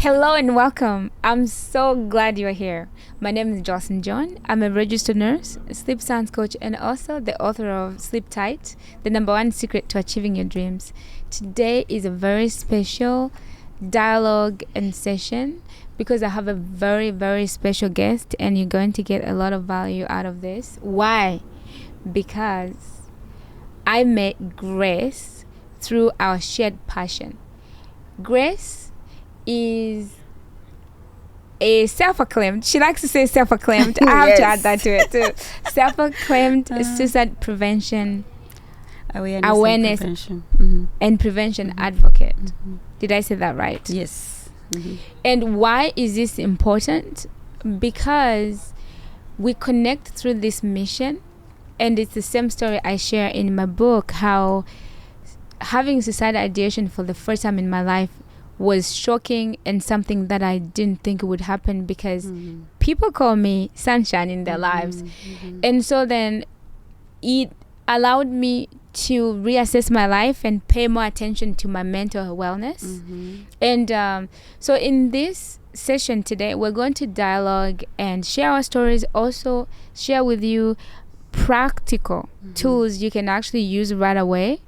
Hello and welcome. I'm so glad you're here. My name is Jocelyn John. I'm a registered nurse, a sleep science coach, and also the author of Sleep Tight, the #1 secret to achieving your dreams. Today is a very special dialogue and session because I have a very, very special guest and you're going to get a lot of value out of this. Why? Because I met Grace through our shared passion. Grace is a self-acclaimed, she likes to say self-acclaimed, I have to add that to it too, self-acclaimed suicide prevention awareness and prevention advocate. Did I say that right? Yes. And why is this important? Because we connect through this mission, and it's the same story I share in my book, how having suicidal ideation for the first time in my life was shocking and something that I didn't think would happen because people call me sunshine in their lives. And so then it allowed me to reassess my life and pay more attention to my mental wellness. And so in this session today, we're going to dialogue and share our stories, also share with you practical tools you can actually use right away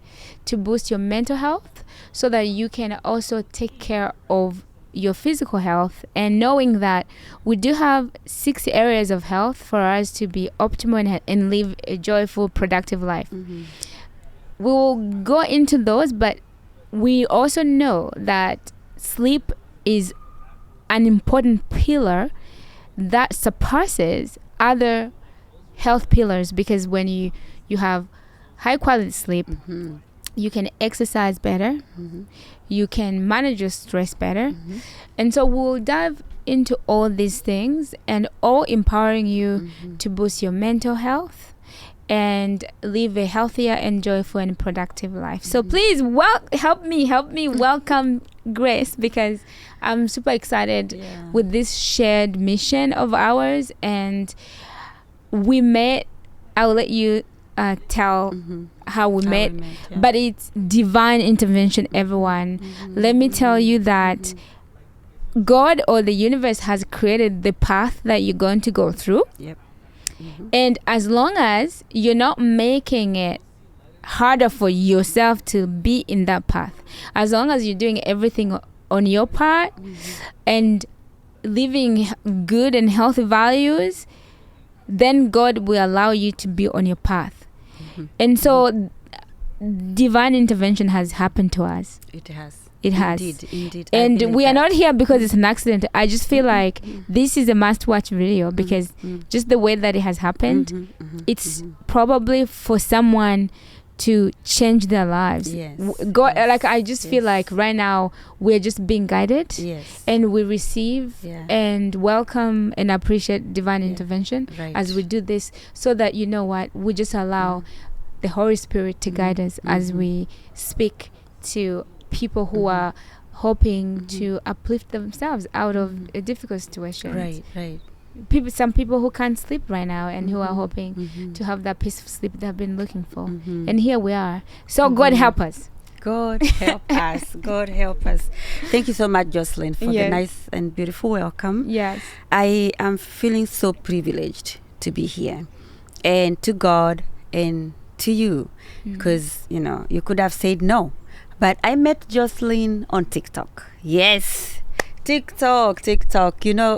to boost your mental health so that you can also take care of your physical health, and knowing that we do have 6 areas of health for us to be optimal and live a joyful, productive life. We will go into those, but we also know that sleep is an important pillar that surpasses other health pillars, because when you have high quality sleep, you can exercise better, you can manage your stress better. And so we'll dive into all these things and all empowering you to boost your mental health and live a healthier and joyful and productive life. So please help me welcome Grace, because I'm super excited with this shared mission of ours. And we met, I'll let you tell how we met, but it's divine intervention, everyone. Let me tell you that God or the universe has created the path that you're going to go through. And as long as you're not making it harder for yourself to be in that path, as long as you're doing everything on your part and living good and healthy values, then God will allow you to be on your path. And so divine intervention has happened to us. It has. Indeed. And we are not here because it's an accident. I just feel like this is a must-watch video because just the way that it has happened, it's probably for someone to change their lives. God, like I just feel like right now we're just being guided, and we receive and welcome and appreciate divine intervention as we do this, so that you know what, we just allow the Holy Spirit to guide us as we speak to people who are hoping to uplift themselves out of a difficult situation. Some people who can't sleep right now and who are hoping to have that peaceful sleep they've been looking for. And here we are. So God help us. God help us. God help us. Thank you so much, Jocelyn, for the nice and beautiful welcome. I am feeling so privileged to be here, and to God and to you, because you could have said no, but I met Jocelyn on TikTok. TikTok.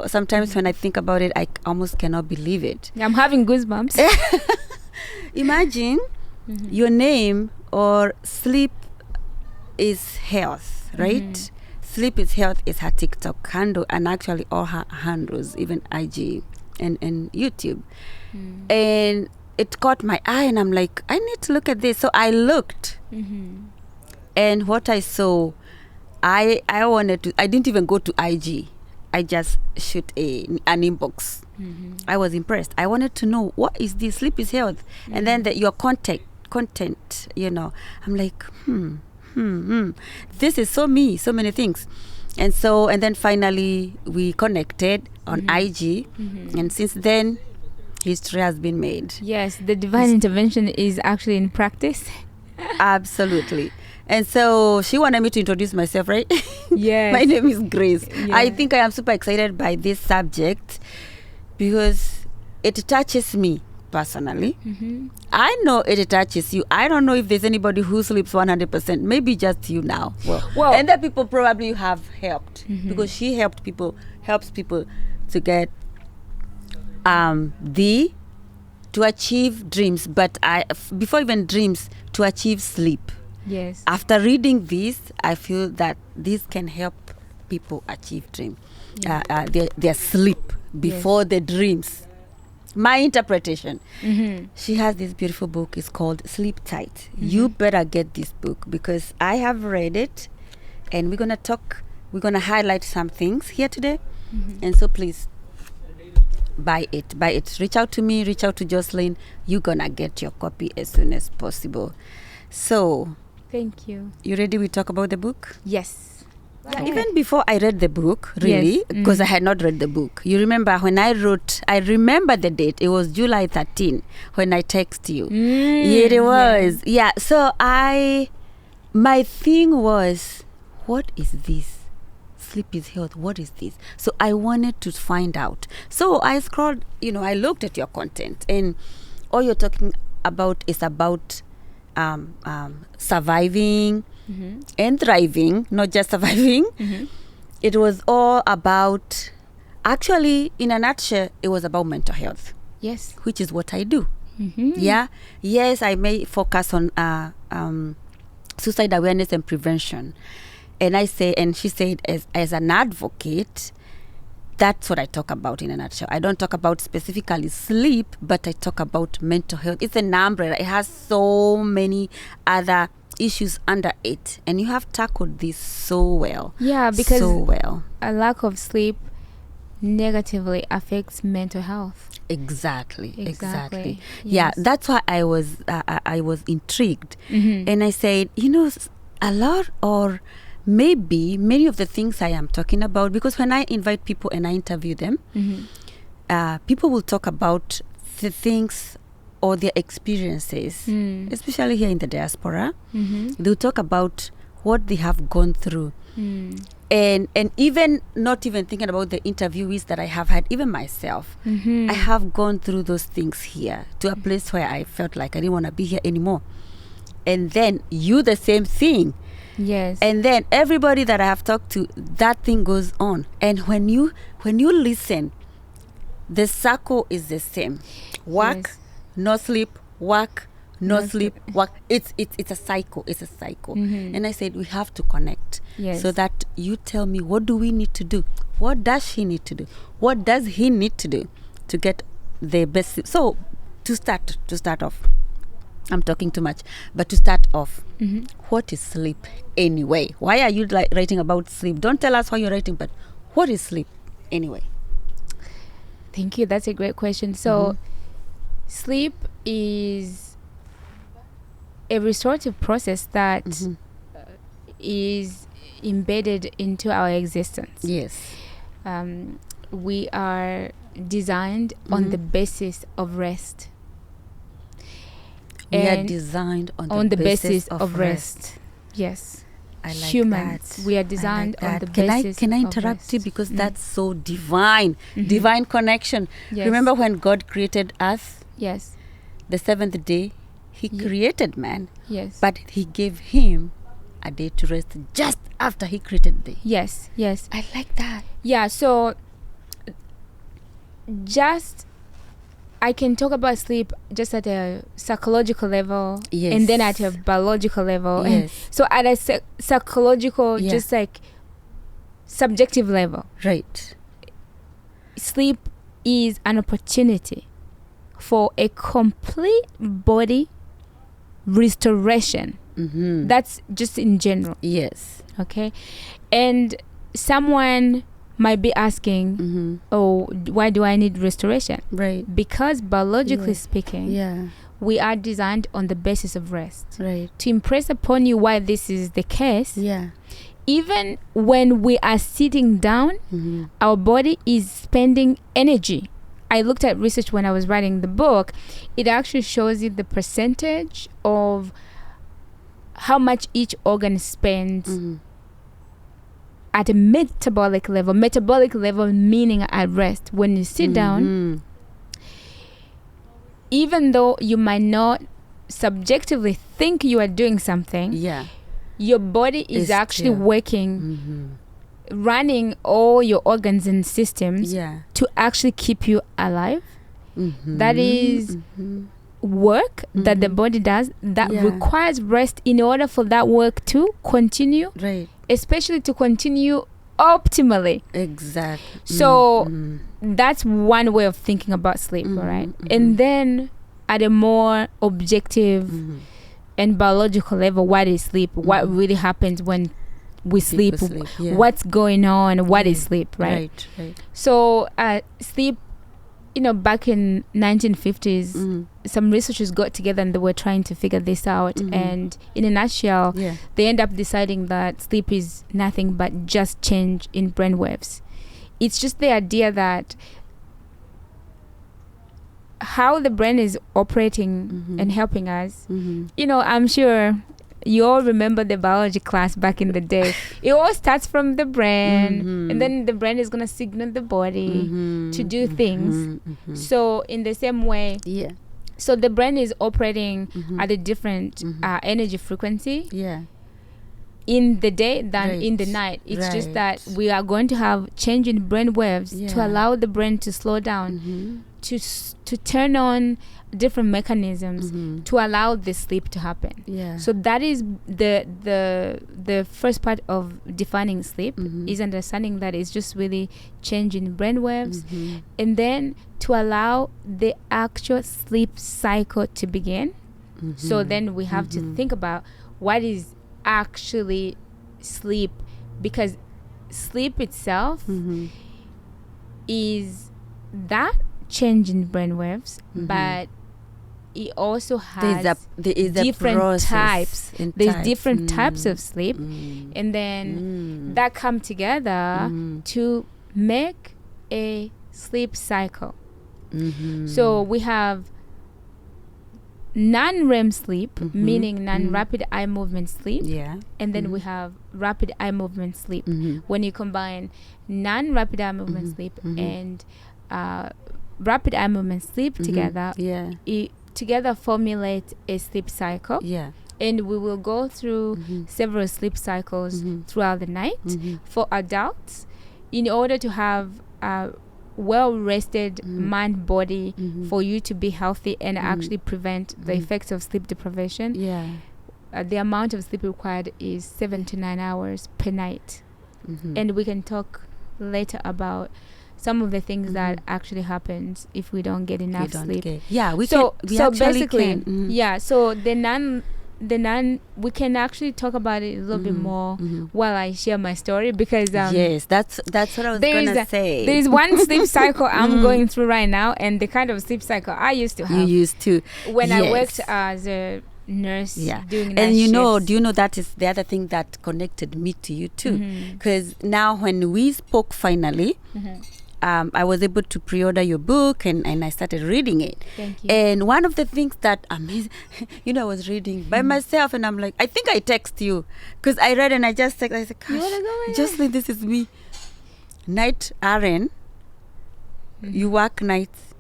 Sometimes when I think about it, I almost cannot believe it. I'm having goosebumps. Imagine your name, or sleep is health, right? Sleep is health is her TikTok handle, and actually all her handles, even IG and YouTube. And it caught my eye, and I'm like, I need to look at this. So I looked, and what I saw, I didn't even go to IG. I just shoot an inbox. I was impressed. I wanted to know, what is this? Sleep is health. And then your content, I'm like, this is so me, so many things. And then finally we connected on IG, and since then history has been made. Yes, the divine intervention is actually in practice. Absolutely. And so she wanted me to introduce myself, right? Yes. My name is Grace. Yeah. I think I am super excited by this subject because it touches me personally. I know it touches you. I don't know if there's anybody who sleeps 100%. Maybe just you now. Well, and the people probably you have helped because she helps people to get to achieve dreams. But before even dreams, to achieve sleep. yes. After reading this, I feel that this can help people achieve dream, their sleep before the dreams. My interpretation. She has this beautiful book. It's called Sleep Tight. You better get this book because I have read it, and we're gonna highlight some things here today. And so please buy it. Reach out to me, reach out to Jocelyn. You're gonna get your copy as soon as possible. So Thank you. you ready? We talk about the book? Yes. Yeah, even before I read the book, really, Yes. because I had not read the book. You remember when I remember the date. It was July 13 when I text you. Yeah, it was. Yeah. So my thing was, what is this? Sleep is health. What is this? So I wanted to find out. So I scrolled, I looked at your content, and all you're talking about is about surviving and thriving, not just surviving. It was all about, actually, in a nutshell, it was about mental health. Yes. Which is what I do. Yeah. Yes, I may focus on suicide awareness and prevention. And she said, as an advocate, that's what I talk about in a nutshell. I don't talk about specifically sleep, but I talk about mental health. It's an umbrella. It has so many other issues under it. And you have tackled this so well. Yeah, because so well. a lack of sleep negatively affects mental health. Exactly. Yes. Yeah, that's why I was intrigued. And I said, a lot, or maybe many of the things I am talking about, because when I invite people and I interview them, people will talk about the things or their experiences, especially here in the diaspora. They'll talk about what they have gone through. And even not even thinking about the interviewees that I have had, even myself, I have gone through those things here to a place where I felt like I didn't want to be here anymore. And then you the same thing. Yes. And then everybody that I have talked to, that thing goes on. And when you listen, the circle is the same. Work, no sleep, work, no sleep, work. It's a cycle. It's a cycle. And I said we have to connect. Yes. So that you tell me, what do we need to do? What does she need to do? What does he need to do to get the best sleep? So to start off, I'm talking too much, but to start off, what is sleep anyway? Why are you writing about sleep? Don't tell us why you're writing, but what is sleep anyway? Thank you. That's a great question. So sleep is a restorative process that is embedded into our existence. Yes. We are designed on the basis of rest. We are designed on the basis of rest. Yes. I like Humans, that. we are designed on the Can basis I of interrupt rest. you, because that's so divine. Divine connection. Yes. Remember when God created us, Yes. the seventh day, he created man, Yes. but he gave him a day to rest just after he created the day. Yes. Yes. I like that. Yeah. So I can talk about sleep just at a psychological level, Yes. and then at a biological level. Yes. And so at a psychological, Yeah. just like subjective level, Right. sleep is an opportunity for a complete body restoration. That's just in general. Yes. Okay. And someone might be asking, oh, why do I need restoration? Right. Because biologically speaking, Yeah. we are designed on the basis of rest. Right. To impress upon you why this is the case, Yeah. even when we are sitting down, our body is spending energy. I looked at research when I was writing the book. It actually shows you the percentage of how much each organ spends at a metabolic level. Metabolic level meaning at rest. When you sit down, even though you might not subjectively think you are doing something, your body is actually working, running all your organs and systems to actually keep you alive. That is work that the body does that requires rest in order for that work to continue, especially to continue optimally. Exactly. So that's one way of thinking about sleep, right? And then at a more objective and biological level, what is sleep? What really happens when we sleep? What's going on? What is sleep, right? So sleep, back in 1950s, some researchers got together and they were trying to figure this out. And in a nutshell, they end up deciding that sleep is nothing but just change in brain waves. It's just the idea that how the brain is operating and helping us. I'm sure you all remember the biology class back in the day. It all starts from the brain, and then the brain is going to signal the body to do things. So in the same way, so the brain is operating at a different energy frequency in the day than in the night. It's just that we are going to have change in brain waves to allow the brain to slow down, to turn on different mechanisms to allow the sleep to happen. So that is the first part of defining sleep, is understanding that it's just really changing brain waves, and then to allow the actual sleep cycle to begin. So then we have to think about what is actually sleep, because sleep itself is that change in brain waves, but it also has different types. There's different types of sleep, and then that come together to make a sleep cycle. So we have non-REM sleep, meaning non-rapid eye movement sleep, and then we have rapid eye movement sleep. When you combine non-rapid eye movement sleep and rapid eye movement sleep together, it together formulate a sleep cycle. And we will go through several sleep cycles throughout the night for adults, in order to have a well-rested mind body for you to be healthy and actually prevent the effects of sleep deprivation. The amount of sleep required is 7 to 9 hours per night. And we can talk later about some of the things that actually happens if we don't get enough sleep. So basically, so the non we can actually talk about it a little bit more while I share my story, because that's what I was gonna say. There is one sleep cycle I'm going through right now, and the kind of sleep cycle I used to have. You used to when I worked as a nurse doing night and shifts. do you know that is the other thing that connected me to you too, because now when we spoke finally, I was able to pre-order your book, and I started reading it. Thank you. And one of the things that amazing, I was reading by myself, and I'm like, I think I text you, because I read and I just text. I said, gosh, just like this is me. Night RN, you work nights.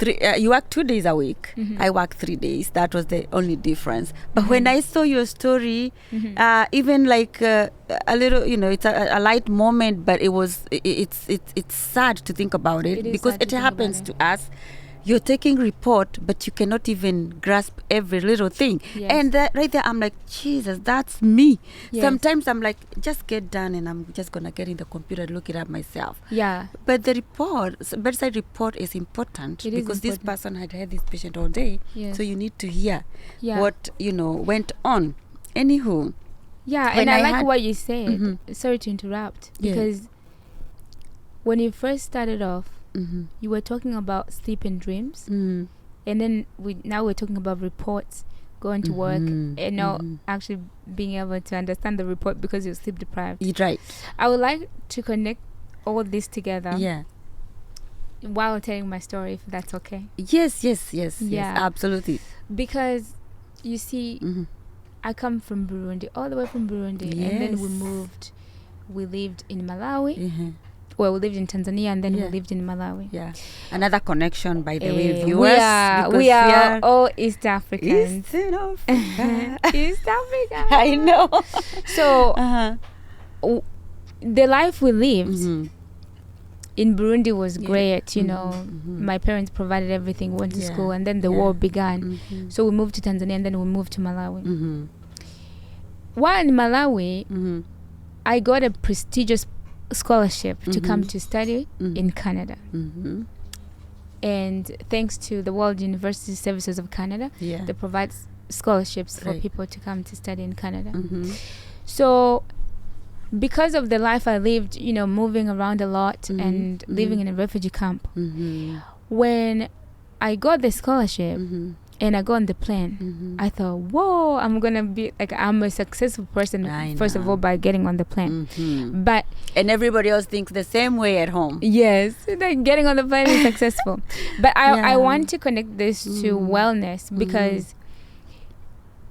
You work 2 days a week. I work 3 days. That was the only difference. But when I saw your story, even like a little, it's a light moment, but it's sad to think about it, because it happens to us. You're taking report, but you cannot even grasp every little thing. And that right there, I'm like, Jesus, that's me. Sometimes I'm like, just get done, and I'm just gonna get in the computer and look it up myself. But the bedside report is important, because this person had this patient all day. So you need to hear what went on. Anywho, and I like what you said. Sorry to interrupt, because when you first started off, you were talking about sleep and dreams, and then we're talking about reports, going to work, and not actually being able to understand the report because you're sleep deprived. Right. I would like to connect all this together while telling my story, if that's okay. Yes, absolutely. Because you see, I come from Burundi, all the way from Burundi, and then we lived in Malawi. Well, we lived in Tanzania, and then we lived in Malawi. Yeah, another connection, by the way, viewers. We are all East Africans. East Africa. East Africa. I know. So the life we lived in Burundi was great. You know, my parents provided everything, went to school, and then the war began. So we moved to Tanzania, and then we moved to Malawi. While in Malawi, I got a prestigious scholarship to come to study in Canada. And thanks to the World University Services of Canada, they provide scholarships for people to come to study in Canada. So because of the life I lived, you know, moving around a lot and living in a refugee camp, when I got the scholarship and I got on the plane, I thought, whoa, I'm gonna be like, I'm a successful person, first of all, by getting on the plane. But and everybody else thinks the same way at home. Yes, like getting on the plane is successful. But I want to connect this to wellness, because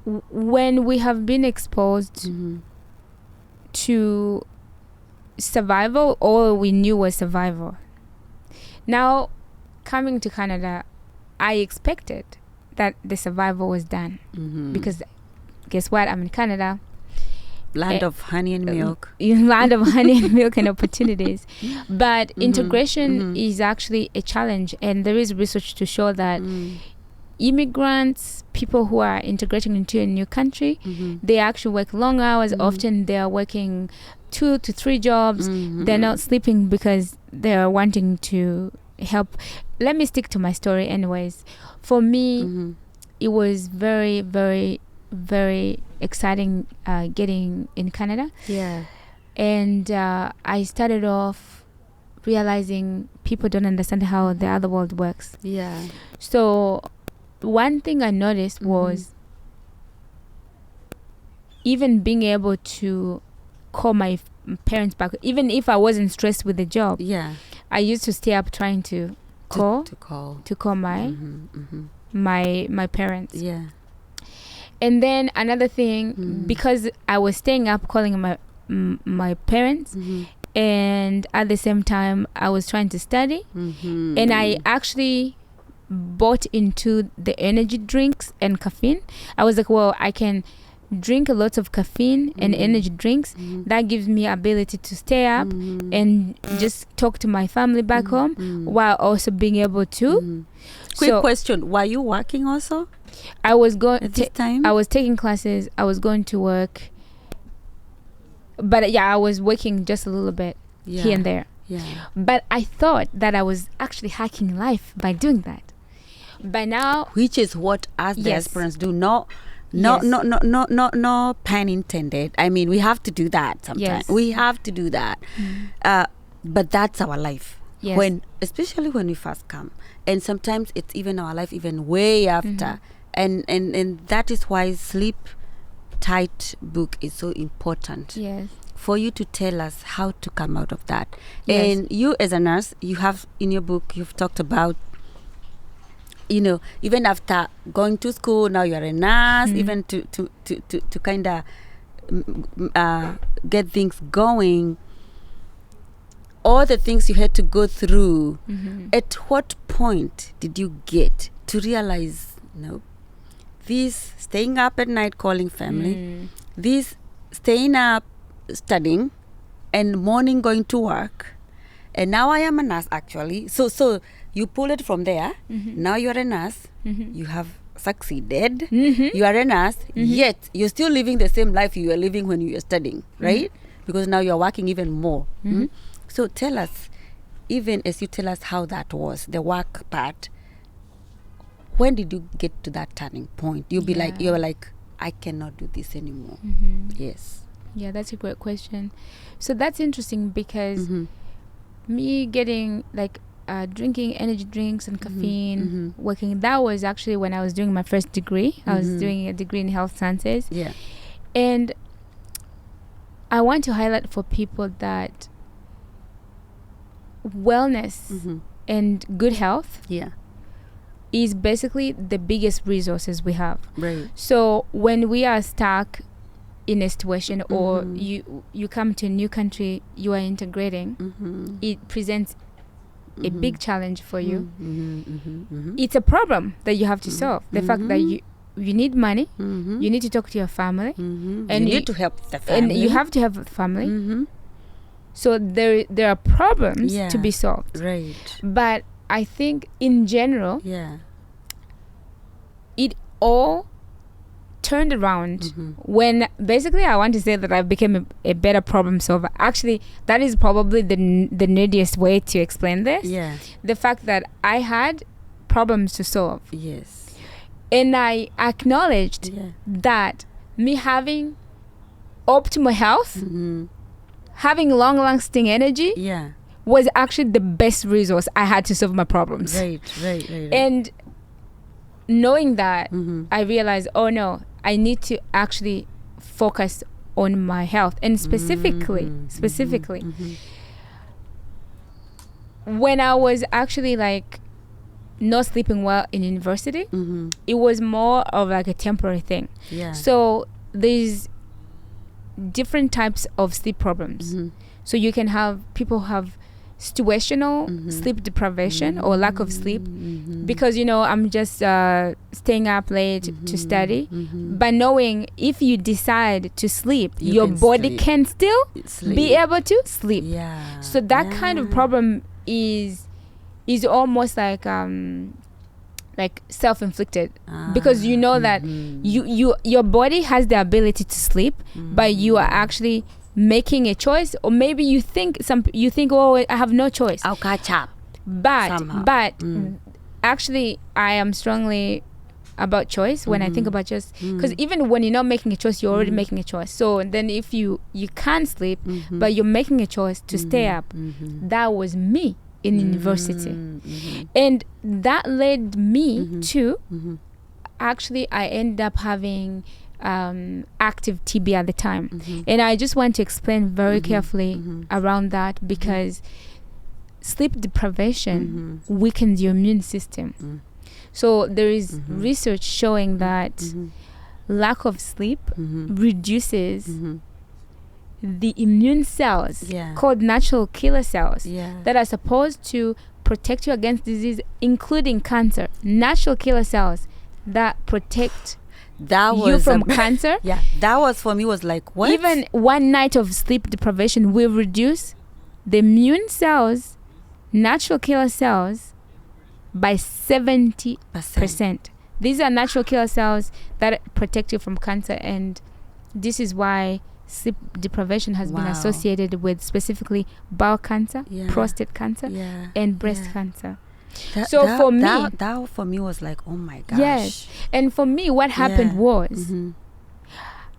when we have been exposed to survival, all we knew was survival. Now, coming to Canada, I expected that the survival was done, because guess what? I'm in Canada, land of honey and milk, land of honey and milk and opportunities. But integration is actually a challenge, and there is research to show that immigrants, people who are integrating into a new country, they actually work long hours. Often they are working 2 to 3 jobs. They're not sleeping because they are wanting to help. Let me stick to my story anyways. For me, it was very, very, very exciting getting in Canada. And I started off realizing people don't understand how the other world works. So one thing I noticed was even being able to call my parents back, even if I wasn't stressed with the job. I used to stay up trying to call my my parents. And then another thing, because I was staying up calling my parents, and at the same time I was trying to study, and I actually bought into the energy drinks and caffeine. I was like, well, I can drink a lot of caffeine and energy drinks. That gives me ability to stay up and just talk to my family back home, while also being able to. Quick question: were you working also? I was going at this time. I was taking classes. I was going to work, but I was working just a little bit here and there. But I thought that I was actually hacking life by doing that. But now, which is what us diasporans do. No pun intended. I mean, we have to do that sometimes. We have to do that. But that's our life. When, especially when we first come, and sometimes it's even our life even way after. And that is why Sleep Tight book is so important. For you to tell us how to come out of that. And you as a nurse, you have in your book, you've talked about, you know, even after going to school, now you're a nurse, even to kind of get things going, all the things you had to go through. At what point did you get to realize, no, this staying up at night calling family, this staying up studying, and morning going to work, and now I am a nurse actually. So you pull it from there. Now you're a nurse. You have succeeded. You are a nurse, yet you're still living the same life you were living when you were studying, right? Because now you're working even more. So tell us, even as you tell us how that was, the work part, when did you get to that turning point? You were like, I cannot do this anymore. Yeah, that's a great question. So that's interesting, because me getting like drinking energy drinks and caffeine, working, that was actually when I was doing my first degree. I was doing a degree in health sciences. And I want to highlight for people that wellness and good health is basically the biggest resources we have. Right. So when we are stuck in a situation, or you come to a new country, you are integrating, it presents a big challenge for you. It's a problem that you have to solve. The fact that you need money, you need to talk to your family, and you need to help the family, and you have to have a family. So there are problems to be solved. Right. But I think in general, it all turned around when basically I want to say that I became a better problem solver. Actually, that is probably the nerdiest way to explain this. Yeah. The fact that I had problems to solve. Yes. And I acknowledged that me having optimal health, having long-lasting energy, was actually the best resource I had to solve my problems. Right. And knowing that, I realized, oh no, I need to actually focus on my health. And specifically, when I was actually like not sleeping well in university, it was more of like a temporary thing. So there's different types of sleep problems. So you can have people have situational sleep deprivation or lack of sleep because, you know, I'm just staying up late to study. But knowing if you decide to sleep, your body can still be able to sleep. So that kind of problem is almost like self-inflicted, because you know that your body has the ability to sleep, but you are actually making a choice, or maybe you think oh, I have no choice, I'll catch up. But actually I am strongly about choice when I think about choice, because even when you're not making a choice, you're already making a choice. So then if you can't sleep, but you're making a choice to stay up, that was me in university. And that led me to actually I ended up having active TB at the time. And I just want to explain very carefully around that, because sleep deprivation weakens your immune system. So there is research showing that lack of sleep reduces the immune cells called natural killer cells that are supposed to protect you against disease, including cancer. Natural killer cells that protect you from cancer. That was, for me, was like, what? Even one night of sleep deprivation will reduce the immune cells, natural killer cells, by 70%. These are natural killer cells that protect you from cancer, and this is why sleep deprivation has been associated with specifically bowel cancer, prostate cancer, and breast cancer. That for me was like, oh my gosh. Yes. And for me, what happened was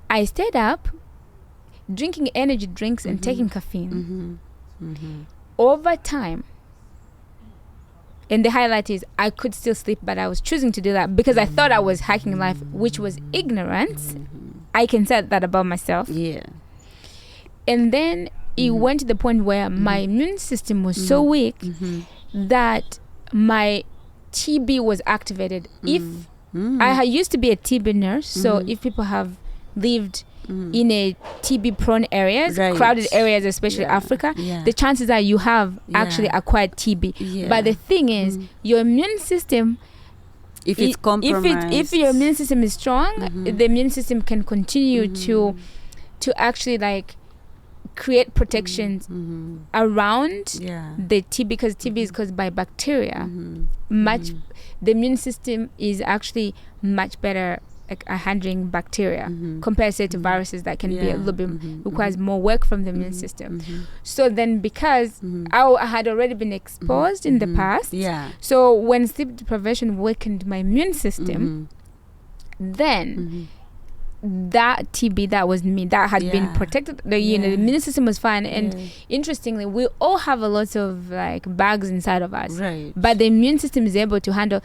I stayed up drinking energy drinks and taking caffeine. Over time, and the highlight is I could still sleep, but I was choosing to do that because I thought I was hacking life, which was ignorance. I can say that about myself. And then it went to the point where my immune system was so weak that my TB was activated. If I used to be a TB nurse, so if people have lived in a TB prone areas, crowded areas, especially Africa, the chances are you have actually acquired TB. But the thing is, your immune system, if it's compromised, if your immune system is strong, the immune system can continue to actually like create protections around the TB, because TB is caused by bacteria. The immune system is actually much better at handling bacteria compared to viruses that can be a little bit requires more work from the immune system. So then, because I had already been exposed in the past, so when sleep deprivation weakened my immune system, then that TB that was me, that had been protected, the immune system was fine. And interestingly, we all have a lot of like bugs inside of us, but the immune system is able to handle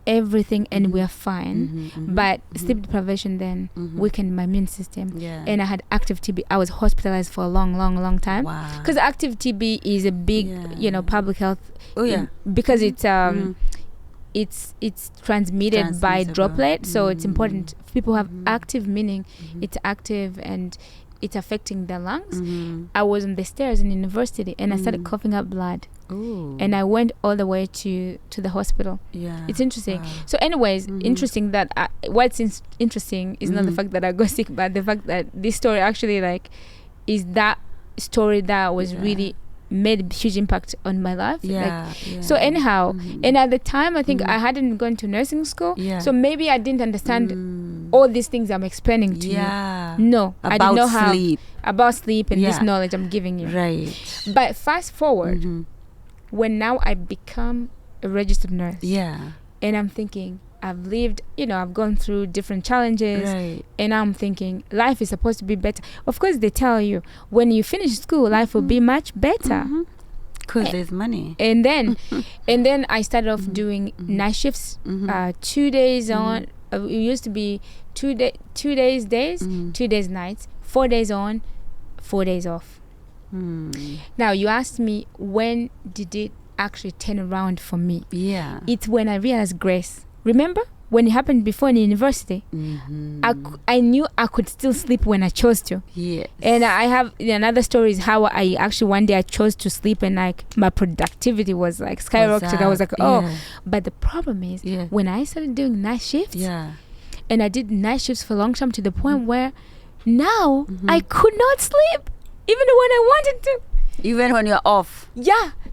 everything, and we are fine. But sleep deprivation then weakened my immune system, and I had active TB. I was hospitalized for a long time, because active TB is a big public health, because it's it's transmitted by droplet, so it's important. If people have active, meaning it's active and it's affecting their lungs. I was on the stairs in university and I started coughing up blood. Ooh. And I went all the way to the hospital. Yeah. It's interesting. So anyways, interesting that what's interesting is not the fact that I got sick, but the fact that this story actually like is that story that was really made a huge impact on my life. So anyhow, and at the time I think I hadn't gone to nursing school, so maybe I didn't understand all these things I'm explaining to you. No, I didn't know how about sleep and this knowledge I'm giving you. Right. But fast forward, when now I become a registered nurse, and I'm thinking I've lived, I've gone through different challenges, and I'm thinking life is supposed to be better. Of course, they tell you when you finish school, life will be much better because there's money. And then, I started off doing night shifts, 2 days on. It used to be 2 days days, 2 days nights, 4 days on, 4 days off. Now you asked me, when did it actually turn around for me? It's when I realized grace. Remember when it happened before in university? I knew I could still sleep when I chose to. And I have another story is how I actually one day I chose to sleep and like my productivity was like skyrocketed. I was like, but the problem is when I started doing night shifts, and I did night shifts for a long time to the point where now I could not sleep even when I wanted to. Even when you're off.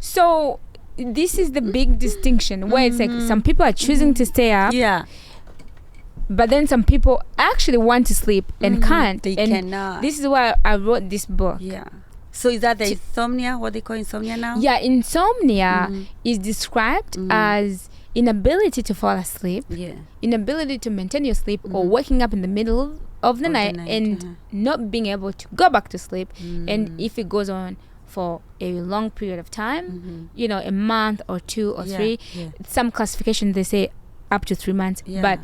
So this is the big distinction where it's like some people are choosing to stay up, but then some people actually want to sleep and can't. They and cannot. This is why I wrote this book. So is that the insomnia? What they call insomnia now? Insomnia is described as inability to fall asleep, inability to maintain your sleep, or waking up in the middle of the night and not being able to go back to sleep. And if it goes on for a long period of time, a month or 2 or 3, some classification they say up to 3 months, but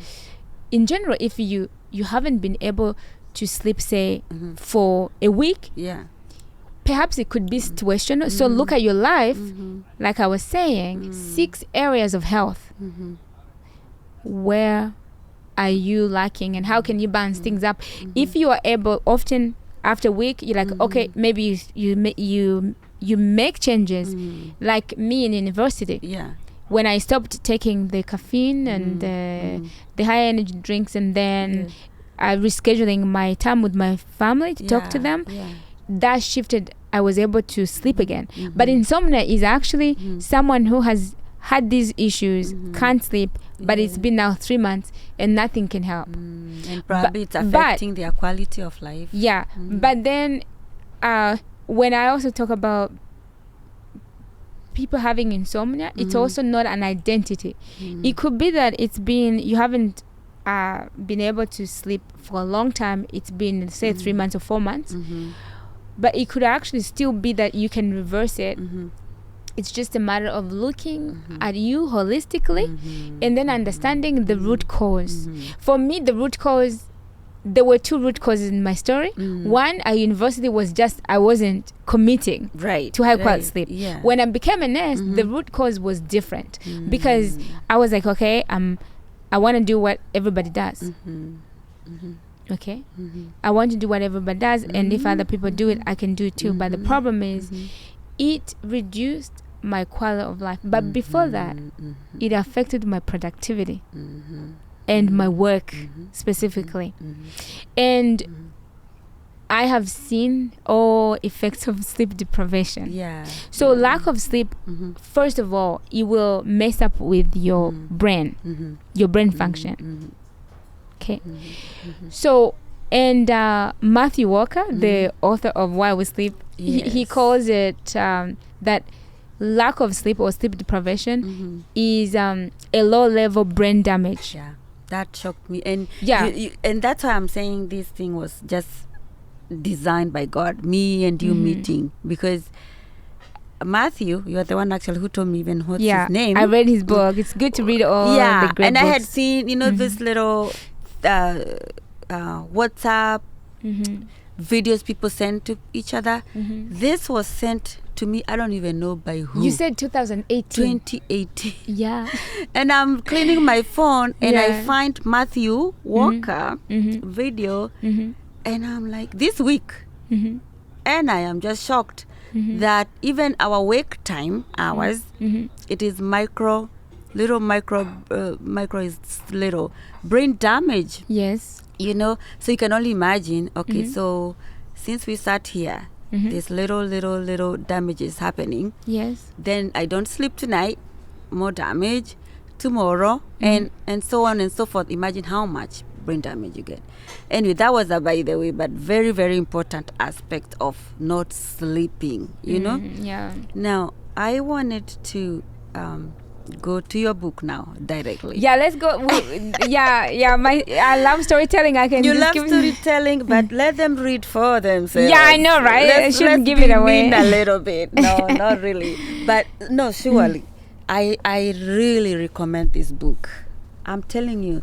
in general, if you haven't been able to sleep, say for a week, perhaps it could be situational. So look at your life, like I was saying, 6 areas of health. Where are you lacking and how can you balance things up? If you are able, often after a week you're like, okay, maybe you make changes. Like me in university, when I stopped taking the caffeine and the high energy drinks, and then I rescheduling my time with my family to talk to them, that shifted. I was able to sleep again. But insomnia is actually someone who has had these issues, can't sleep, but it's been now 3 months and nothing can help. And probably it's affecting their quality of life. But then when I also talk about people having insomnia, it's also not an identity. It could be that you haven't been able to sleep for a long time. It's been, say, 3 months or 4 months. But it could actually still be that you can reverse it. It's just a matter of looking at you holistically and then understanding the root cause. For me, the root cause, there were 2 root causes in my story. One, at university was just I wasn't committing to high quality sleep. When I became a nurse, the root cause was different because I was like, okay, I want to do what everybody does. Okay, I want to do what everybody does, and if other people do it, I can do it too. But the problem is, it reduced my quality of life. But before that, it affected my productivity and my work specifically. And I have seen all effects of sleep deprivation. So lack of sleep, first of all, it will mess up with your brain, your brain function. Okay. So, and Matthew Walker, the author of Why We Sleep, he calls it that lack of sleep or sleep deprivation is a low-level brain damage. That shocked me. And and that's why I'm saying this thing was just designed by God, me and you meeting, because Matthew, you are the one actually who told me even what's his name. I read his book. It's good to read all the great and books. I had seen, this little WhatsApp videos people send to each other. This was sent to me, I don't even know by who. You said 2018. 2018. Yeah. And I'm cleaning my phone and I Yeah. find Matthew Walker video, and I'm like, this week. And I am just shocked that even our wake time hours, it is micro is little brain damage. Yes. You know, so you can only imagine. Okay, so since we sat here, there's little damages happening. Yes. Then I don't sleep tonight, more damage tomorrow, and so on and so forth. Imagine how much brain damage you get. Anyway, that was a by the way, but very, very important aspect of not sleeping, you know. Yeah. Now I wanted to go to your book now directly. Yeah, let's go. I love storytelling. I can You just love give storytelling, but let them read for themselves. Yeah, I know, right? I shouldn't give be it away. mean a little bit. No, not really. But no, surely. I really recommend this book. I'm telling you.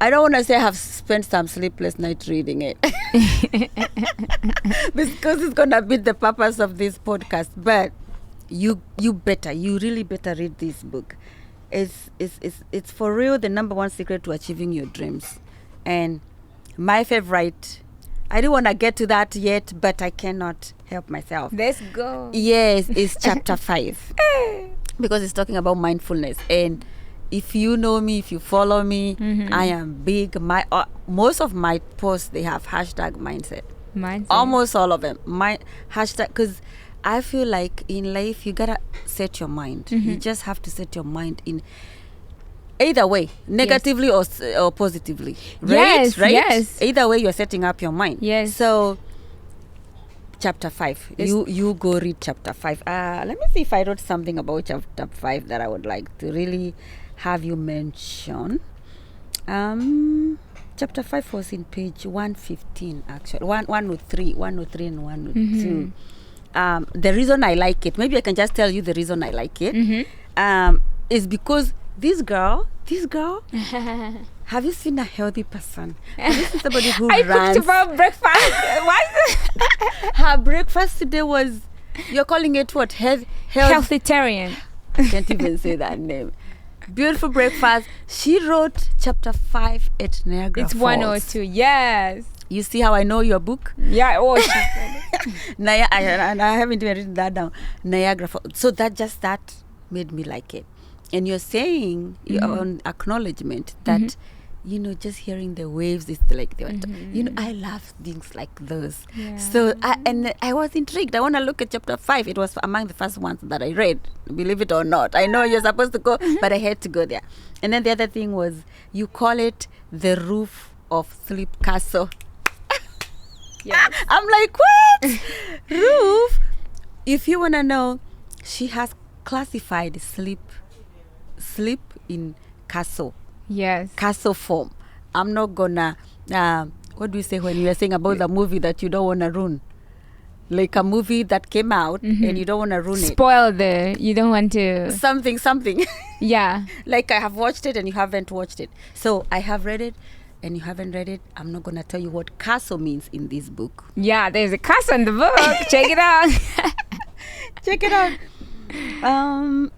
I don't want to say I have spent some sleepless nights reading it. Because it's going to beat the purpose of this podcast. But you really better read this book. It's for real the number one secret to achieving your dreams. And my favorite, I don't want to get to that yet, but I cannot help myself. Let's go. Yes, it's chapter 5. Because it's talking about mindfulness. And if you know me, if you follow me, I am big. Most of my posts, they have hashtag mindset. Almost all of them. My hashtag, because I feel like in life, you got to set your mind. You just have to set your mind in either way, negatively or positively. Right? Yes, right? yes. Either way, you're setting up your mind. Yes. So, chapter 5. You go read chapter 5. Let me see if I wrote something about chapter 5 that I would like to really have you mention. Chapter 5 was in page 115 actually. 103 and 102. The reason I like it, maybe I can just tell you the reason I like it, is because this girl have you seen a healthy person? Have you seen somebody who I runs? cooked about breakfast. What? Her breakfast today was, you're calling it what? Healthitarian. I can't even say that name. Beautiful breakfast. She wrote chapter 5 at Niagara It's Falls. 102. Yes. You see how I know your book? Yeah. Oh, And I haven't even written that down. Niagara Falls. So that made me like it. And you're saying your own acknowledgement that just hearing the waves is like I love things like those. Yeah. So I was intrigued. I want to look at chapter 5. It was among the first ones that I read, believe it or not. I know you're supposed to go, but I had to go there. And then the other thing was, you call it the roof of sleep castle. Yes. I'm like, what? Roof? If you want to know, she has classified sleep in castle. Yes. Castle form. I'm not gonna what do we say when we are saying about the movie that you don't want to ruin? Like a movie that came out and you don't want to ruin it. You don't want to. Something. Yeah. Like I have watched it and you haven't watched it. So I have read it and you haven't read it. I'm not going to tell you what castle means in this book. Yeah, there's a castle in the book. Check it out. Check it out.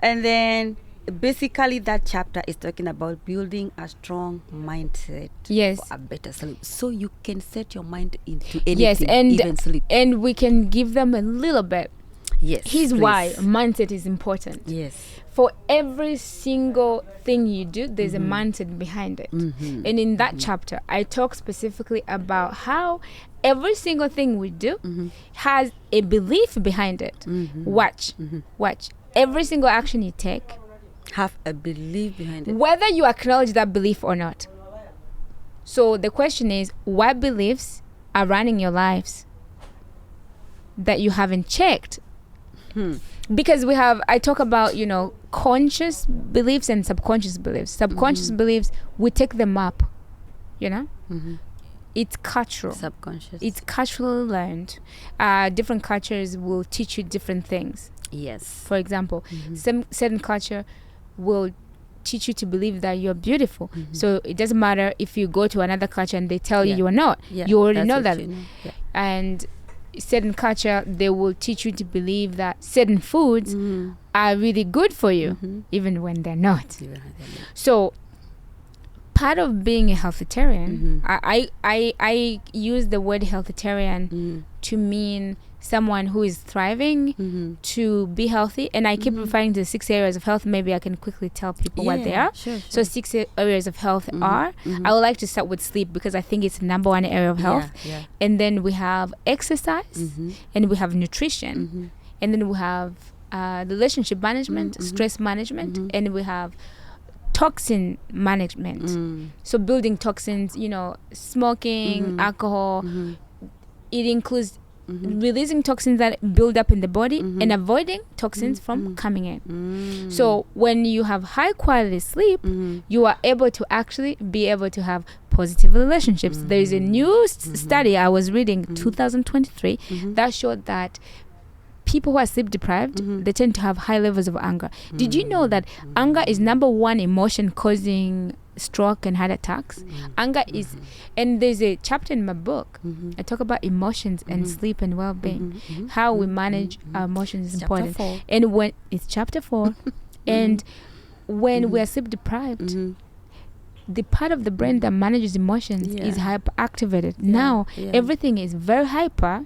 And then basically that chapter is talking about building a strong mindset for a better sleep, so you can set your mind into anything, even sleep. And we can give them a little bit. Yes, here's please. Why mindset is important. Yes, for every single thing you do, there's a mindset behind it. And in that chapter, I talk specifically about how every single thing we do has a belief behind it. Watch. Every single action you take have a belief behind it, whether you acknowledge that belief or not. So the question is, what beliefs are running your lives that you haven't checked? Because I talk about, conscious beliefs and subconscious beliefs. Subconscious beliefs, we take them up, it's cultural. Subconscious. It's culturally learned. Different cultures will teach you different things. Yes. For example, certain culture will teach you to believe that you're beautiful. So it doesn't matter if you go to another culture and they tell you are not. You already know that. and certain culture, they will teach you to believe that certain foods are really good for you, even when they're not. So part of being a healthitarian, I use the word healthitarian to mean someone who is thriving to be healthy, and I keep referring to the 6 areas of health. Maybe I can quickly tell people what they are. Sure. So 6 areas of health are, I would like to start with sleep because I think it's the number 1 area of health. And then we have exercise, and we have nutrition, and then we have relationship management, stress management, and we have toxin management. So building toxins, smoking, alcohol, it includes releasing toxins that build up in the body and avoiding toxins from coming in. So when you have high quality sleep, you are able to actually be able to have positive relationships. There is a new study I was reading, 2023, that showed that people who are sleep deprived, they tend to have high levels of anger. Did you know that anger is number 1 emotion causing stroke and heart attacks? Anger is, and there's a chapter in my book, I talk about emotions and sleep and well-being. How we manage our emotions is Chapter important. 4. And when it's chapter 4, and when we are sleep deprived, the part of the brain that manages emotions is hyperactivated. Now everything is very hyper.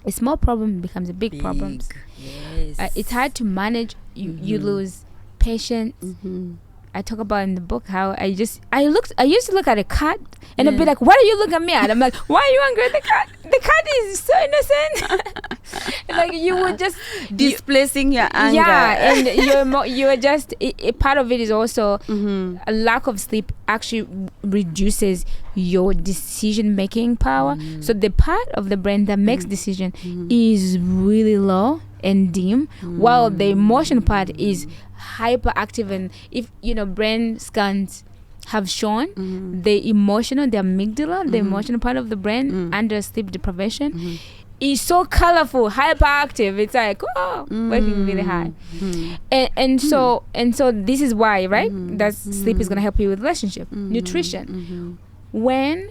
A small problem becomes a big problem. Yes. It's hard to manage. You lose patience. I talk about in the book how I used to look at a cat and I'd be like, what are you looking at me at? I'm like, why are you angry at the cat? The cat is so innocent. Like you would just displacing your anger. Yeah, and you're just a part of it is also a lack of sleep actually reduces your decision making power. So the part of the brain that makes decision is really low and dim, while the emotion part is hyperactive. And if brain scans have shown the amygdala, the emotional part of the brain under sleep deprivation is so colorful, hyperactive. It's like working really hard. And so this is why, right? That sleep is gonna help you with relationship, nutrition. When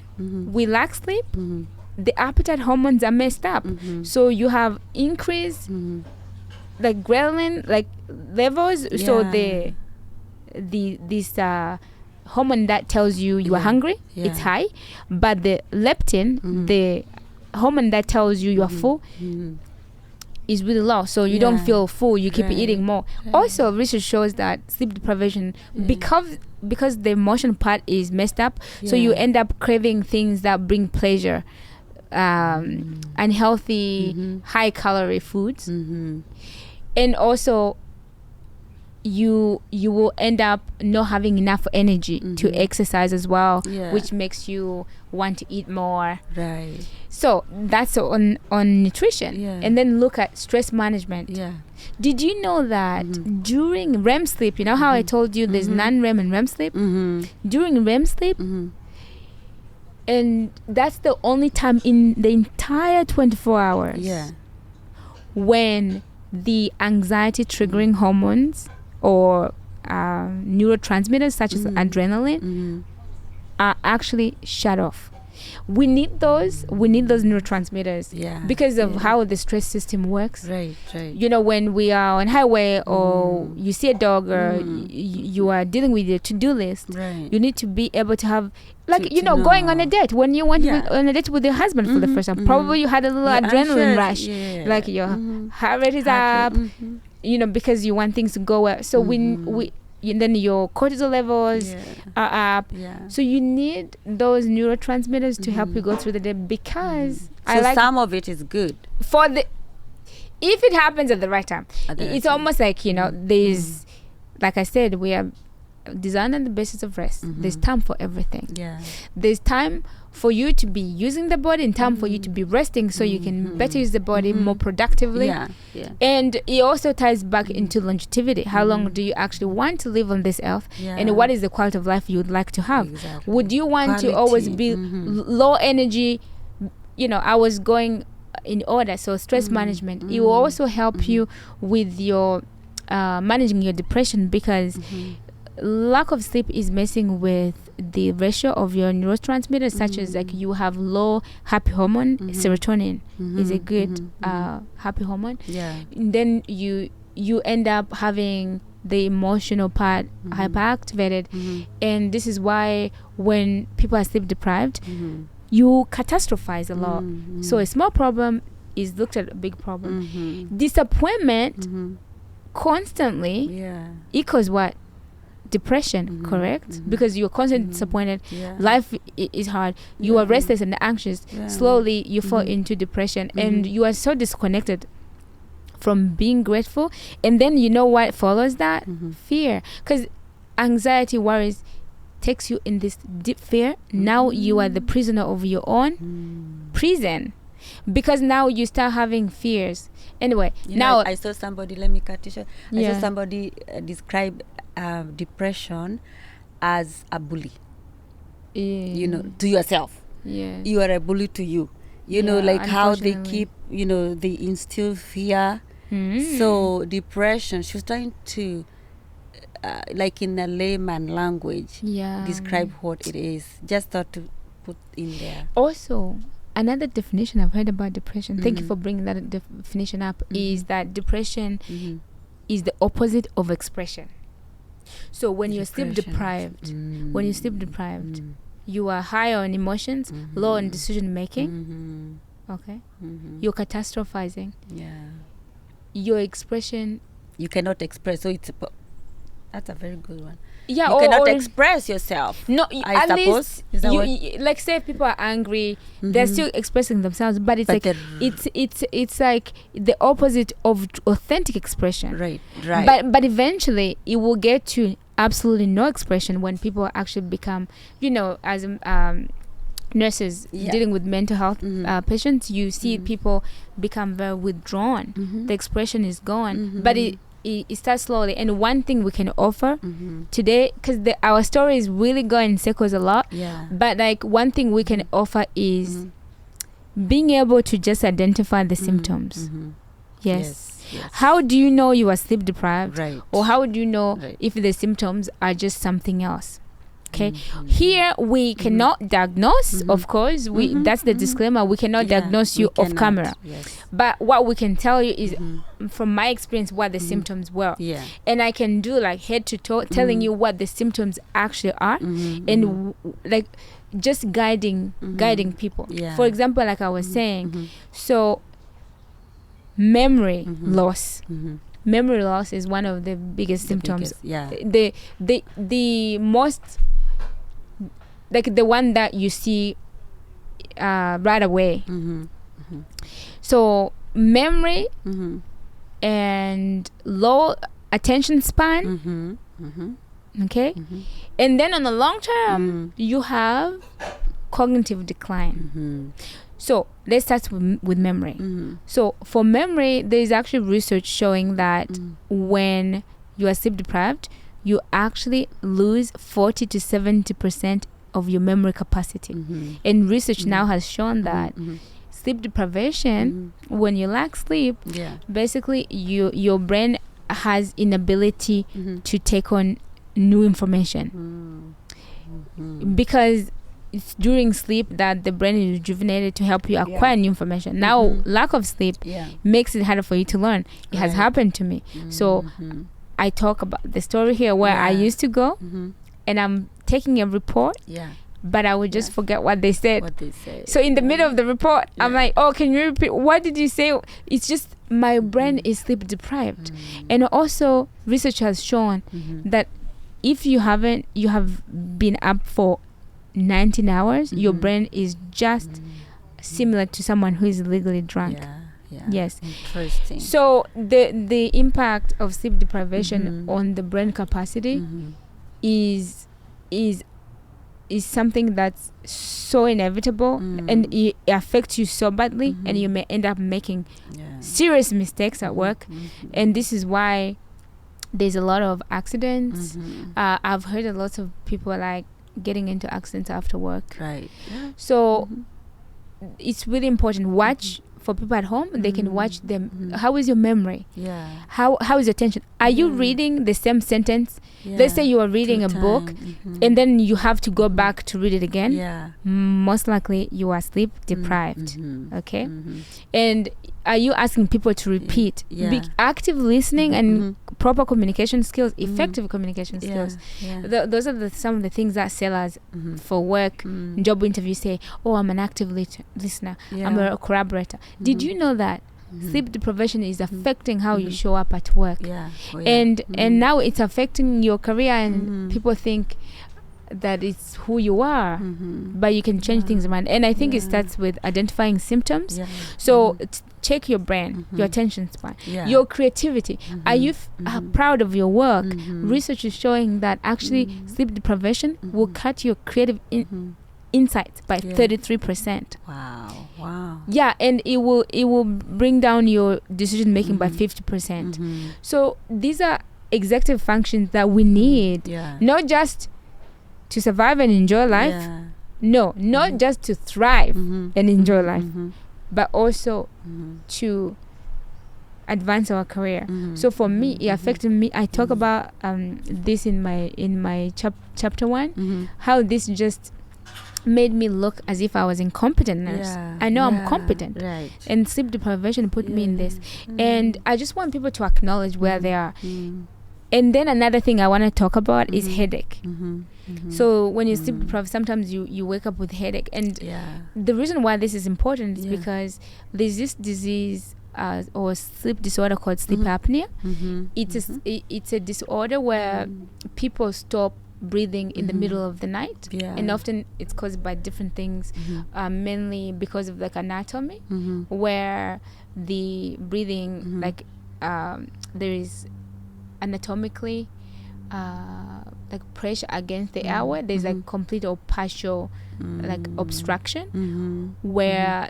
we lack sleep, the appetite hormones are messed up. So you have increased like ghrelin levels. So this hormone that tells you are hungry, it's high, but the leptin, the hormone that tells you are full, is really low. So you don't feel full, you keep eating more. Also, research shows that sleep deprivation, because the emotion part is messed up, so you end up craving things that bring pleasure, unhealthy high calorie foods, and also you will end up not having enough energy to exercise as well, which makes you want to eat more. Right. So that's on nutrition. And then look at stress management. Did you know that during REM sleep, you know how I told you there's non-REM and REM sleep? During REM sleep, and that's the only time in the entire 24 hours when the anxiety triggering hormones or neurotransmitters such as adrenaline are actually shut off. We need those neurotransmitters because of how the stress system works. Right. When we are on highway or you see a dog or you are dealing with your to-do list, you need to be able to have going on a date. When you went on a date with your husband for the first time, probably you had a little adrenaline rush, like your heart rate is up, because you want things to go well. So then your cortisol levels are up. So you need those neurotransmitters to help you go through the day, because some of it is good if it happens at the right time. It's almost like there's like I said, we are designed on the basis of rest. There's time for everything. There's time for you to be using the body and time for you to be resting, so you can better use the body more productively. And it also ties back into longevity. How long do you actually want to live on this earth, and what is the quality of life you would like to have? Would you want to always be low energy? I was going in order. So stress management, it will also help you with your managing your depression, because lack of sleep is messing with the ratio of your neurotransmitters, such as like you have low happy hormone. Serotonin is a good happy hormone. And then you end up having the emotional part hyperactivated, and this is why when people are sleep deprived, you catastrophize a lot. So a small problem is looked at a big problem. Disappointment constantly equals what? Depression, correct? Because you're constantly disappointed. Life is hard. You are restless and anxious. Slowly you fall into depression, and you are so disconnected from being grateful. And then you know what follows that? Fear. Because anxiety, worries takes you in this deep fear. Now you are the prisoner of your own prison, because now you start having fears. Anyway, I saw somebody, let me cut you short. I saw somebody describe depression as a bully. You know, to yourself. You are a bully to you. You know, like how they keep, you know, they instill fear. So depression, she was trying to like in a layman language describe what it is. Just thought to put in there. Also, another definition I've heard about depression, thank you for bringing that definition up, is that depression is the opposite of expression. So when you're sleep deprived, you are high on emotions, low on decision making. Okay, you're catastrophizing. Your expression, you cannot express. So that's a very good one. You cannot express yourself. No, I suppose. Is that like, say if people are angry, they're still expressing themselves, but it's like it's like the opposite of authentic expression. Right. But eventually it will get to absolutely no expression when people actually become, you know, as nurses dealing with mental health patients, you see people become very withdrawn. The expression is gone, but it starts slowly. And one thing we can offer today, because our story is really going in circles a lot, but like one thing we can offer is being able to just identify the symptoms. Yes. How do you know you are sleep deprived? Or how do you know if the symptoms are just something else? Okay, here we cannot diagnose, of course. That's the disclaimer. We cannot diagnose you off camera. But what we can tell you is, from my experience, what the symptoms were. And I can do like head to toe, telling you what the symptoms actually are, and like just guiding people. For example, like I was saying, so memory loss. Memory loss is one of the biggest symptoms. The most, like the one that you see right away. So memory and low attention span. Okay, and then on the long term, you have cognitive decline. So let's start with memory. So for memory, there is actually research showing that when you are sleep deprived, you actually lose 40 to 70% of your memory capacity. And research now has shown that sleep deprivation, when you lack sleep, basically your brain has inability to take on new information, because it's during sleep that the brain is rejuvenated to help you acquire new information. Now lack of sleep makes it harder for you to learn. It has happened to me. So I talk about the story here where I used to go and I'm taking a report, but I would just forget what they said. So in the middle of the report, I'm like, oh, can you repeat? What did you say? It's just my brain is sleep deprived. And also research has shown that if you have been up for 19 hours, your brain is just similar to someone who is legally drunk. Yes. Interesting. So the impact of sleep deprivation on the brain capacity is something that's so inevitable, and it affects you so badly, and you may end up making serious mistakes at work. And this is why there's a lot of accidents. I've heard a lot of people like getting into accidents after work. So it's really important. Watch for people at home, they can watch them. How is your memory? Yeah. How is your attention? Are you reading the same sentence? Let's say you are reading a book and then you have to go back to read it again. Yeah. Most likely you are sleep deprived. Okay. And are you asking people to repeat? Active listening and proper communication skills, effective communication skills. Those are some of the things that sellers for work, job interviews say, oh, I'm an active listener. I'm a collaborator. Did you know that sleep deprivation is affecting how you show up at work? And now it's affecting your career, and people think that it's who you are, but you can change things around. And I think it starts with identifying symptoms. So check your brain, your attention span, your creativity. Are you proud of your work? Research is showing that actually sleep deprivation will cut your creative insights by 33%. Wow. Yeah, and it will bring down your decision making by 50%. So these are executive functions that we need, not just to survive and enjoy life. No, not just to thrive and enjoy life, but also to advance our career. So for me, it affected me. I talk about this in my chapter 1, how this just made me look as if I was incompetent nurse. I know I'm competent, and sleep deprivation put me in this. And I just want people to acknowledge where they are. And then another thing I want to talk about is headache. So when you sleep deprived, sometimes you wake up with headache. And the reason why this is important is because there's this disease or sleep disorder called sleep apnea. It's a disorder where people stop breathing in the middle of the night, and often it's caused by different things, mainly because of like anatomy, where the breathing there is anatomically like pressure against the airway. There's like complete or partial like obstruction where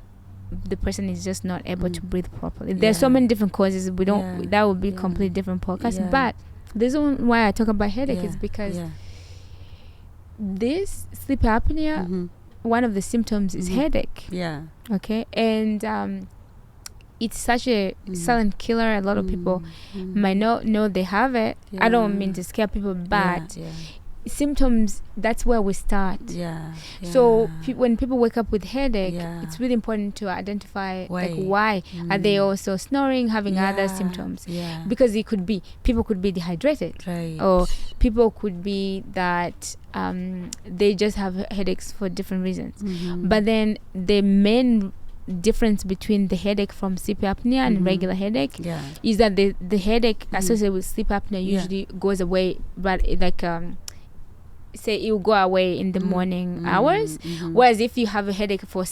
the person is just not able to breathe properly. There's so many different causes. We don't that would be completely different podcast. But the reason why I talk about headache is because this sleep apnea, one of the symptoms is headache. Okay. And it's such a silent killer. A lot of people might not know they have it. I don't mean to scare people, but symptoms, that's where we start. So when people wake up with headache, it's really important to identify like why are they also snoring, having other symptoms, because it could be people could be dehydrated, or people could be that they just have headaches for different reasons. But then the main difference between the headache from sleep apnea and regular headache is that the headache associated with sleep apnea usually goes away, but say it will go away in the morning hours, whereas if you have a headache for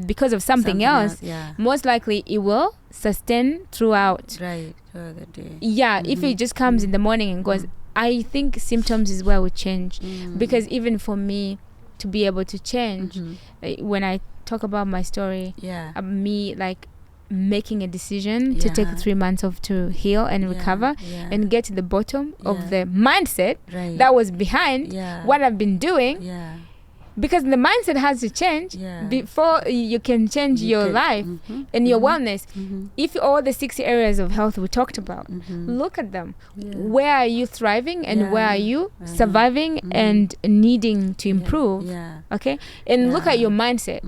because of something else, most likely it will sustain throughout the day. If it just comes in the morning and goes, I think symptoms is where we change, because even for me to be able to change, when I talk about my story, me like making a decision to take 3 months off to heal and recover and get to the bottom of the mindset that was behind what I've been doing, because the mindset has to change before you can change your life and your wellness. If all the 6 areas of health we talked about, look at them. Where are you thriving and where are you surviving and needing to improve? Okay, and look at your mindset.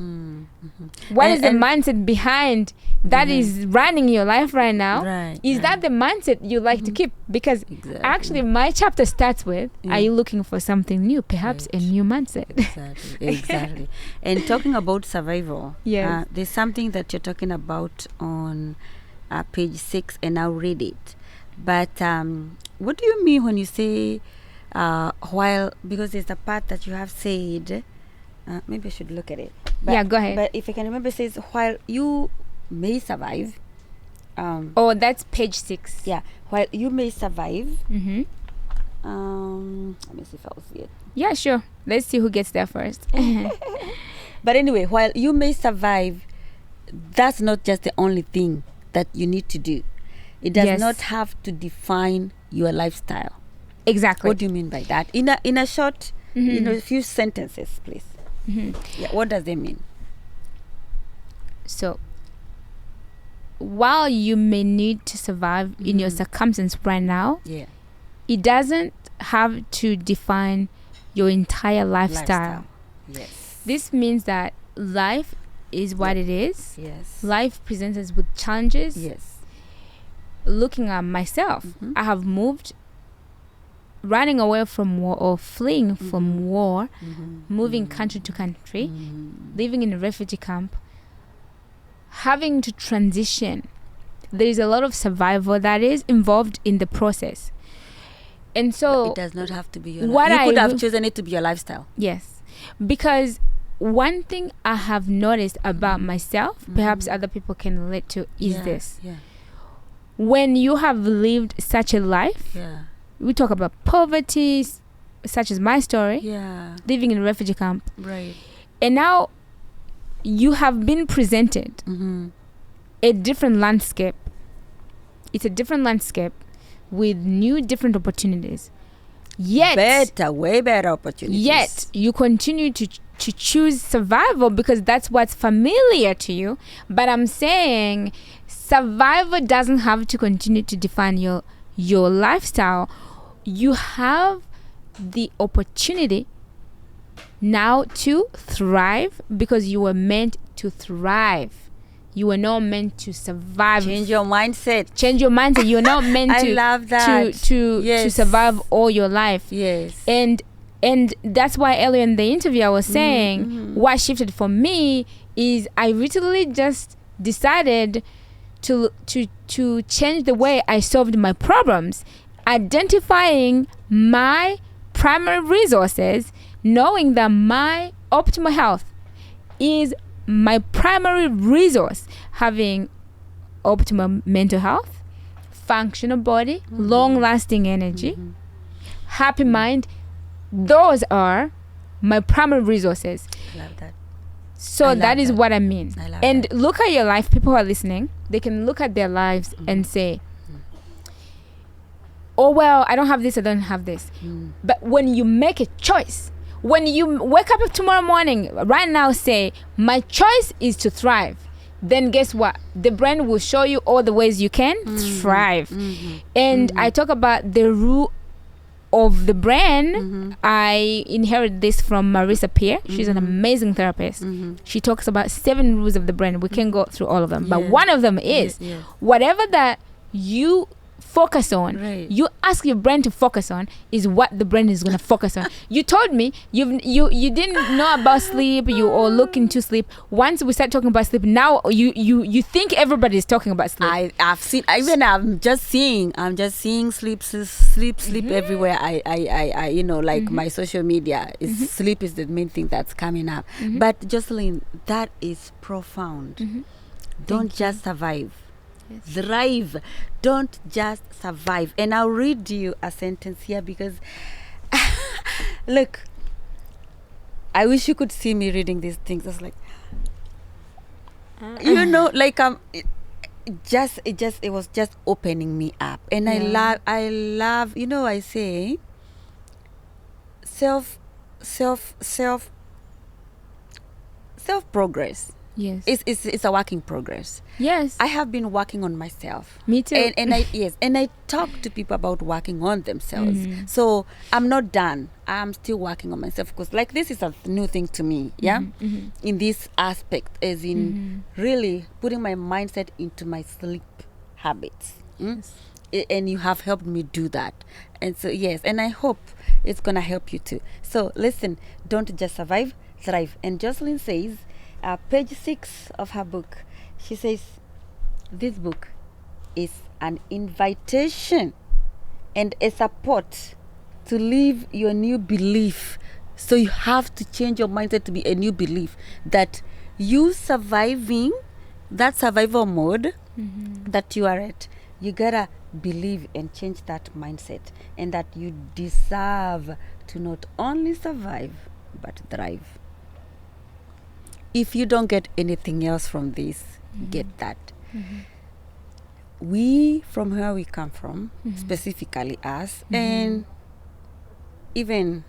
What is the mindset behind that is running your life right now? Is that the mindset you like to keep? Because actually my chapter starts with, are you looking for something new, perhaps a new mindset? Exactly. And talking about survival, there's something that you're talking about on page 6, and I'll read it. But what do you mean when you say because there's a part that you have said, maybe I should look at it. But, go ahead. But if I can remember, it says while you may survive. That's page 6. While you may survive. Let me see if I'll see it. Yeah, sure. Let's see who gets there first. But anyway, while you may survive, that's not just the only thing that you need to do. It does not have to define your lifestyle. Exactly. What do you mean by that? In a short, a few sentences, please. What does that mean? So, while you may need to survive in your circumstance right now, it doesn't have to define your entire lifestyle. Yes. This means that life is what it is. Yes. Life presents us with challenges. Yes. Looking at myself, I have moved, running away from war or fleeing from war, moving country to country, living in a refugee camp, having to transition. There is a lot of survival that is involved in the process. And so but it does not have to be your life. You could have chosen it to be your lifestyle. Yes. Because one thing I have noticed about myself, perhaps other people can relate to, is this. When you have lived such a life, we talk about poverty, such as my story, living in a refugee camp. Right. And now you have been presented a different landscape. It's a different landscape with new, different opportunities. Yet, way better opportunities. Yet, you continue to choose survival because that's what's familiar to you. But I'm saying survival doesn't have to continue to define your lifestyle. You have the opportunity now to thrive because you were meant to thrive. You were not meant to survive. Change your mindset. You're not meant I to love that. to survive all your life. Yes. And that's why earlier in the interview I was saying what shifted for me is I literally just decided to change the way I solved my problems, identifying my primary resources, knowing that my optimal health is my primary resource, having optimal mental health, functional body, long-lasting energy, happy mind. Those are my primary resources. I love that. So that is what I mean. I love and that. Look at your life. People who are listening, they can look at their lives and say, oh, well, I don't have this, I don't have this. But when you make a choice, when you wake up tomorrow morning, right now say, my choice is to thrive, then guess what? The brain will show you all the ways you can thrive. And I talk about the rule of the brain. I inherited this from Marissa Peer. She's an amazing therapist. She talks about 7 rules of the brain. We can go through all of them. But one of them is whatever that you focus on, you ask your brain to focus on, is what the brain is going to focus on. You told me you didn't know about sleep, you all look into sleep. Once we start talking about sleep, now you think everybody is talking about sleep. I've seen, even I'm just seeing sleep everywhere. I like my social media is sleep is the main thing that's coming up. But Jocelyn, that is profound. Don't just survive. Thrive. Don't just survive. And I'll read you a sentence here because look, I wish you could see me reading these things. It's like like it was just opening me up. And I love I say self progress. Yes. It's a work in progress. Yes. I have been working on myself. Me too. And I talk to people about working on themselves. So I'm not done. I'm still working on myself because like this is a new thing to me. In this aspect, as in really putting my mindset into my sleep habits. Yes. And you have helped me do that. And so yes, and I hope it's gonna help you too. So listen, don't just survive, thrive. And Jocelyn says, page 6 of her book, she says, this book is an invitation and a support to live your new belief. So you have to change your mindset to be a new belief that you surviving that survival mode that you are at, you gotta believe and change that mindset, and that you deserve to not only survive but thrive. If you don't get anything else from this, get that. We, from where we come from, specifically us, and even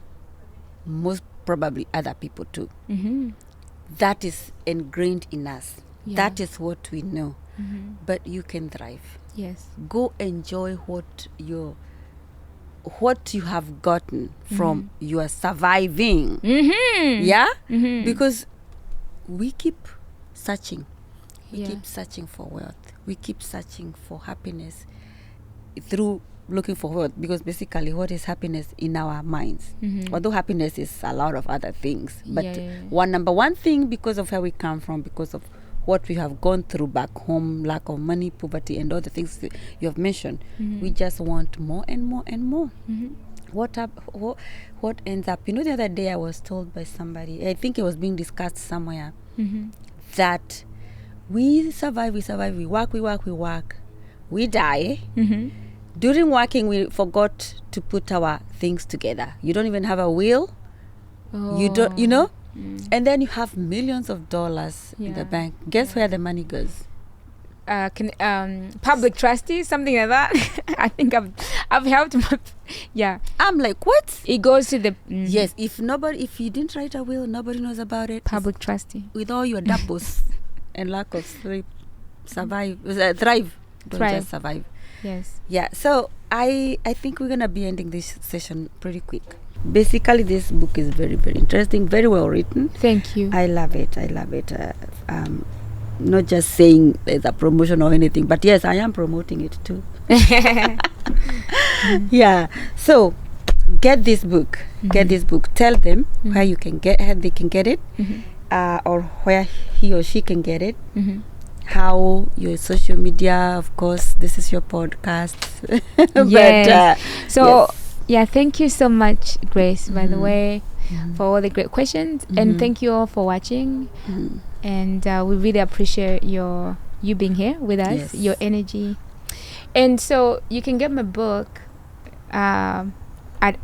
most probably other people too, that is ingrained in us. Yeah. That is what we know. Mm-hmm. But you can thrive. Yes. Go enjoy what you have gotten from your surviving. Mm-hmm. Yeah? Mm-hmm. Because we keep searching. We Yeah. keep searching for wealth. We keep searching for happiness through looking for wealth, because basically what is happiness in our minds? Mm-hmm. Although happiness is a lot of other things. But Yeah. number one thing, because of where we come from, because of what we have gone through back home, lack of money, poverty, and all the things that you have mentioned, we just want more and more and more. What ends up, the other day I was told by somebody, I think it was being discussed somewhere, that we survive, we work, we die. During working, we forgot to put our things together. You don't even have a will. You don't, and then you have millions of dollars in the bank. Guess where the money goes? Public trustees, something like that. I think I've helped. Yeah. I'm like, what? It goes to the Yes. If you didn't write a will, nobody knows about it. public trustee. With all your doubles and lack of sleep, thrive. Don't just survive. Yes. Yeah. So I think we're gonna be ending this session pretty quick. Basically, this book is very, very interesting, very well written. Thank you. I love it. Not just saying it's a promotion or anything, but yes, I am promoting it too. Yeah. So get this book. Get this book. Tell them where you can how they can get it, or where he or she can get it. How your social media, of course. This is your podcast. Yes. But, so yeah, thank you so much, Grace. By the way, for all the great questions, and thank you all for watching. And we really appreciate you being here with us, your energy. And so you can get my book at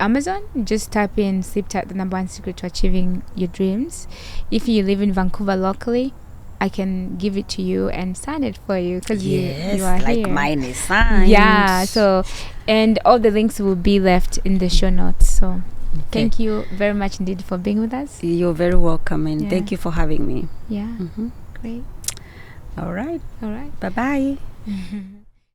Amazon. Just type in Sleep Tight, the #1 secret to achieving your dreams. If you live in Vancouver locally, I can give it to you and sign it for you, because you are like here. Mine is signed. Yeah. So, and all the links will be left in the show notes. So, thank you very much indeed for being with us. You're very welcome, and thank you for having me. Yeah. Great. All right. All right. Bye-bye.